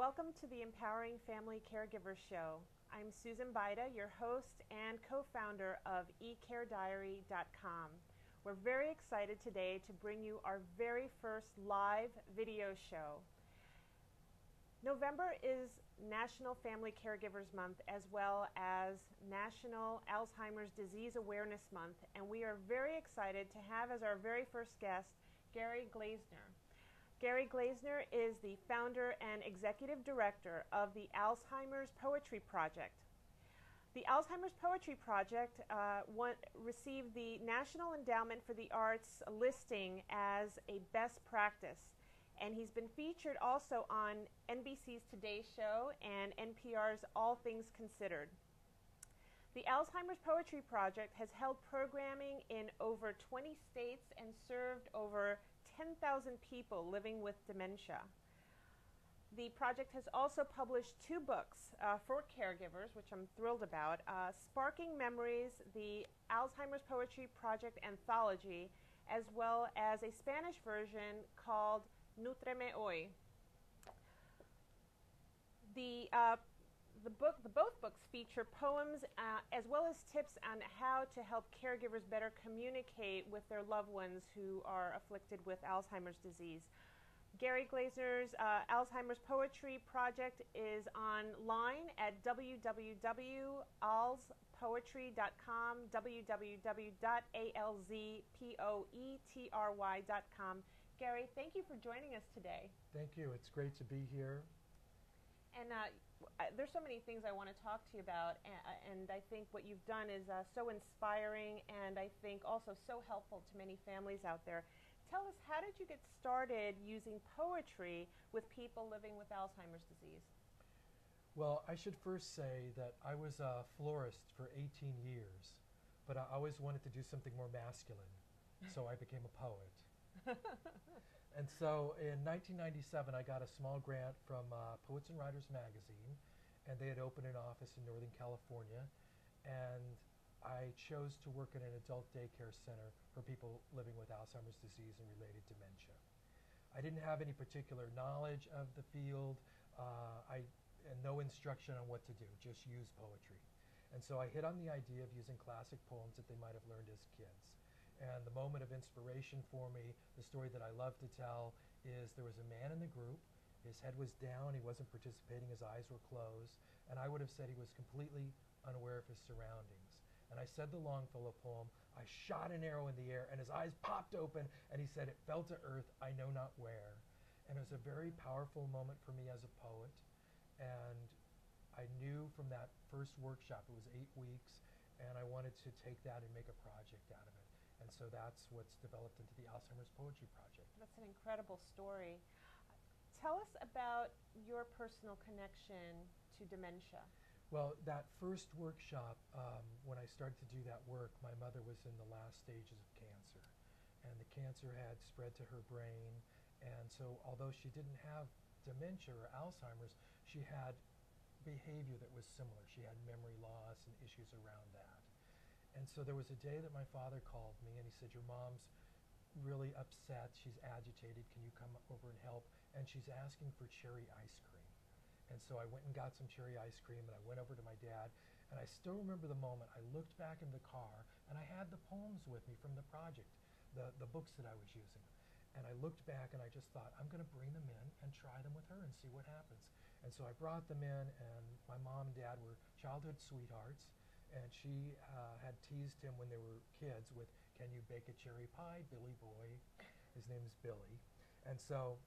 Welcome to the Empowering Family Caregivers Show. I'm Susan Baida, your host and co-founder of eCareDiary.com. We're very excited today to bring you our very first live video show. November is National Family Caregivers Month as well as National Alzheimer's Disease Awareness Month, and we are very excited to have as our very first guest Gary Glazner. Gary Glazner is the founder and executive director of the Alzheimer's Poetry Project. The Alzheimer's Poetry Project received the National Endowment for the Arts listing as a best practice, and he's been featured also on NBC's Today Show and NPR's All Things Considered. The Alzheimer's Poetry Project has held programming in over 20 states and served over 10,000 people living with dementia. The project has also published two books for caregivers, which I'm thrilled about, Sparking Memories, the Alzheimer's Poetry Project Anthology, as well as a Spanish version called Nútreme Hoy. Both books feature poems as well as tips on how to help caregivers better communicate with their loved ones who are afflicted with Alzheimer's disease. Gary Glazner's Alzheimer's Poetry Project is online at www.alzpoetry.com, www.alzpoetry.com. Gary, thank you for joining us today. Thank you. It's great to be here. And there's so many things I want to talk to you about, and I think what you've done is so inspiring and I think also so helpful to many families out there. Tell us, how did you get started using poetry with people living with Alzheimer's disease? Well, I should first say that I was a florist for 18 years, but I always wanted to do something more masculine, so I became a poet. And so in 1997, I got a small grant from Poets and Writers magazine, and they had opened an office in Northern California, and I chose to work in an adult daycare center for people living with Alzheimer's disease and related dementia. I didn't have any particular knowledge of the field, and no instruction on what to do, just use poetry. And so I hit on the idea of using classic poems that they might have learned as kids. And the moment of inspiration for me, the story that I love to tell, is there was a man in the group. His head was down, he wasn't participating, his eyes were closed, and I would have said he was completely unaware of his surroundings. And I said the Longfellow poem, I shot an arrow in the air, and his eyes popped open, and he said, it fell to earth, I know not where. And it was a very powerful moment for me as a poet, and I knew from that first workshop, it was 8 weeks, and I wanted to take that and make a project out of it. And so that's what's developed into the Alzheimer's Poetry Project. That's an incredible story. Tell us about your personal connection to dementia. Well, that first workshop, when I started to do that work, my mother was in the last stages of cancer. And the cancer had spread to her brain. And so although she didn't have dementia or Alzheimer's, she had behavior that was similar. She had memory loss and issues around that. And so there was a day that my father called me and he said, your mom's really upset, she's agitated, can you come over and help? And she's asking for cherry ice cream. And so I went and got some cherry ice cream, and I went over to my dad, and I still remember the moment. I looked back in the car, and I had the poems with me from the project, the books that I was using. And I looked back, and I just thought, I'm going to bring them in and try them with her and see what happens. And so I brought them in, and my mom and dad were childhood sweethearts. And she had teased him when they were kids with, can you bake a cherry pie, Billy boy? His name is Billy. And so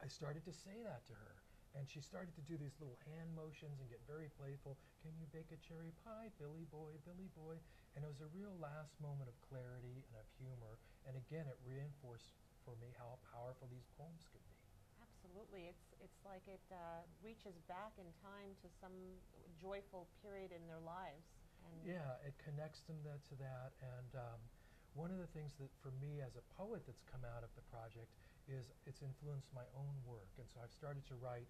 I started to say that to her. And she started to do these little hand motions and get very playful. Can you bake a cherry pie, Billy boy, Billy boy? And it was a real last moment of clarity and of humor. And again, it reinforced for me how powerful these poems could be. Absolutely. It's like it reaches back in time to some joyful period in their lives. And yeah, it connects them to that. And one of the things that for me as a poet that's come out of the project is it's influenced my own work. And so I've started to write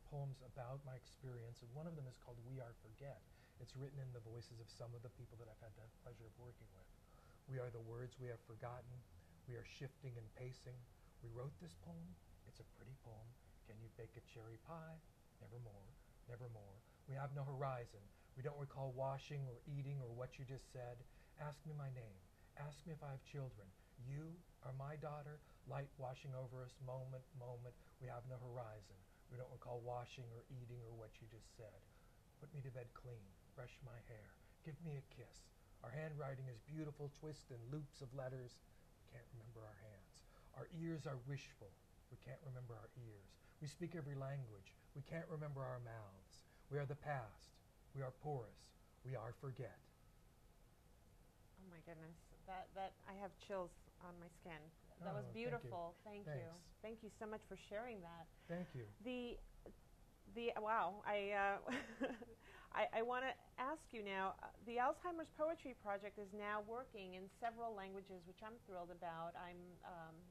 poems about my experience. And one of them is called We Are Forget. It's written in the voices of some of the people that I've had the pleasure of working with. We are the words we have forgotten. We are shifting and pacing. We wrote this poem. It's a pretty poem. Can you bake a cherry pie? Nevermore, nevermore. We have no horizon. We don't recall washing or eating or what you just said. Ask me my name. Ask me if I have children. You are my daughter, light washing over us, moment, moment. We have no horizon. We don't recall washing or eating or what you just said. Put me to bed clean. Brush my hair. Give me a kiss. Our handwriting is beautiful, twists and loops of letters. We can't remember our hands. Our ears are wishful. We can't remember our ears. We speak every language. We can't remember our mouths. We are the past. We are porous. We are forget. Oh my goodness, that I have chills on my skin. That was Oh, beautiful. Thank you. Thanks. Thank you so much for sharing that. Thank you. The wow, I want to ask you now. The Alzheimer's Poetry Project is now working in several languages, which I'm thrilled about.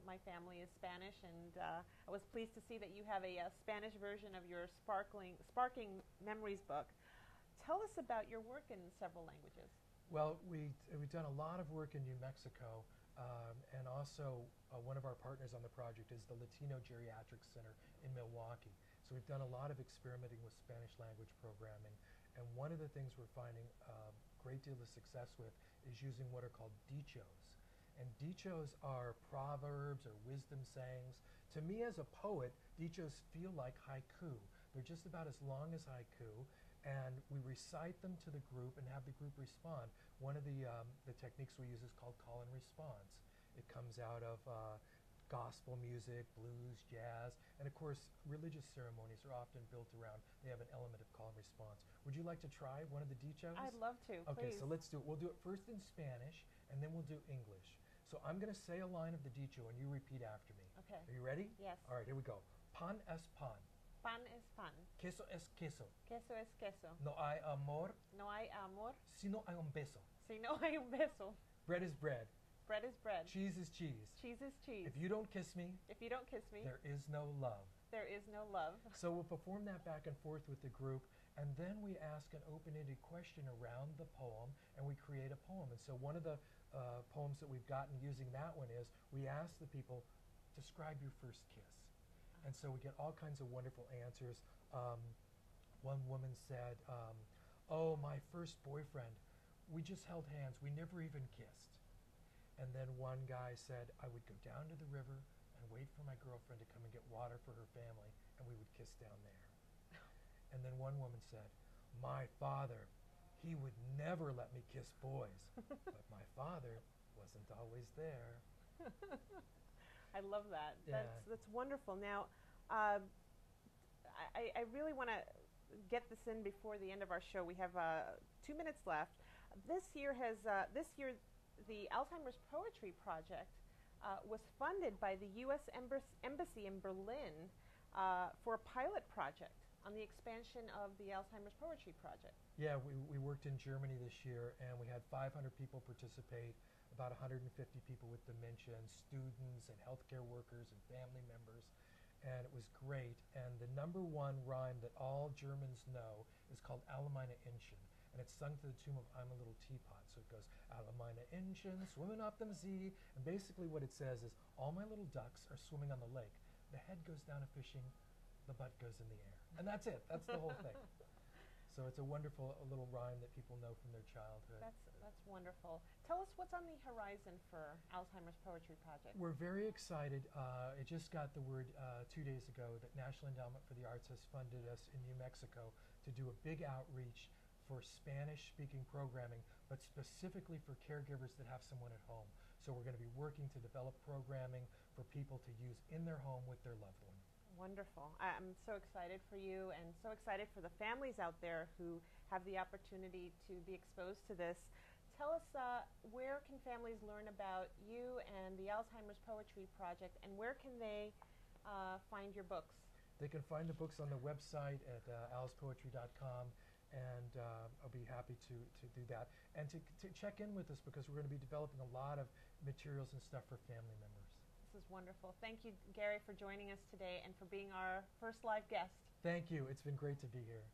My family is Spanish, and I was pleased to see that you have a Spanish version of your Sparking Memories book. Tell us about your work in several languages. Well, we've done a lot of work in New Mexico, and also one of our partners on the project is the Latino Geriatric Center in Milwaukee. So we've done a lot of experimenting with Spanish language programming, and one of the things we're finding a great deal of success with is using what are called dichos. And dichos are proverbs or wisdom sayings. To me as a poet, dichos feel like haiku. They're just about as long as haiku, and we recite them to the group and have the group respond. One of the techniques we use is called call and response. It comes out of gospel music, blues, jazz, and of course religious ceremonies are often built around, they have an element of call and response. Would you like to try one of the dichos? I'd love to, Okay, please. so let's do it. We'll do it first in Spanish, and then we'll do English. So I'm going to say a line of the dicho, and you repeat after me. Okay. Are you ready? Yes. All right, here we go. Pan es pan. Pan es pan. Queso es queso. Queso es queso. No hay amor No hay amor si no hay un beso. si no hay un beso. Bread is bread. Bread is bread. Cheese is cheese. Cheese is cheese. If you don't kiss me, If you don't kiss me, there is no love. there is no love. So we'll perform that back and forth with the group, and then we ask an open-ended question around the poem, and we create a poem. And so one of the poems that we've gotten using that one is, we ask the people, describe your first kiss. And so we get all kinds of wonderful answers. One woman said, oh, my first boyfriend, we just held hands, we never even kissed. And then one guy said, I would go down to the river and wait for my girlfriend to come and get water for her family, and we would kiss down there. And then one woman said, my father, he would never let me kiss boys, but my father wasn't always there. I love that. Yeah. That's wonderful. Now, I really want to get this in before the end of our show. We have 2 minutes left. This year, the Alzheimer's Poetry Project was funded by the U.S. Embassy in Berlin for a pilot project on the expansion of the Alzheimer's Poetry Project. Yeah, we worked in Germany this year, and we had 500 people participate, about 150 people with dementia, and students and healthcare workers and family members, and it was great. And the number one rhyme that all Germans know is called Allgemeine Inchen, and it's sung to the tune of I'm a Little Teapot. So it goes, Allgemeine Inchen, swimming up the sea, and basically what it says is, all my little ducks are swimming on the lake. The head goes down to fishing, the butt goes in the air. And that's it. That's the whole thing. So it's a wonderful little rhyme that people know from their childhood. That's wonderful. Tell us what's on the horizon for Alzheimer's Poetry Project. We're very excited. I just got the word 2 days ago that National Endowment for the Arts has funded us in New Mexico to do a big outreach for Spanish-speaking programming, but specifically for caregivers that have someone at home. So we're going to be working to develop programming for people to use in their home with their loved one. Wonderful. I'm so excited for you and so excited for the families out there who have the opportunity to be exposed to this. Tell us, where can families learn about you and the Alzheimer's Poetry Project, and where can they find your books? They can find the books on the website at alzpoetry.com, and I'll be happy to do that. And to check in with us, because we're going to be developing a lot of materials and stuff for family members. This is wonderful. Thank you, Gary, for joining us today and for being our first live guest. Thank you. It's been great to be here.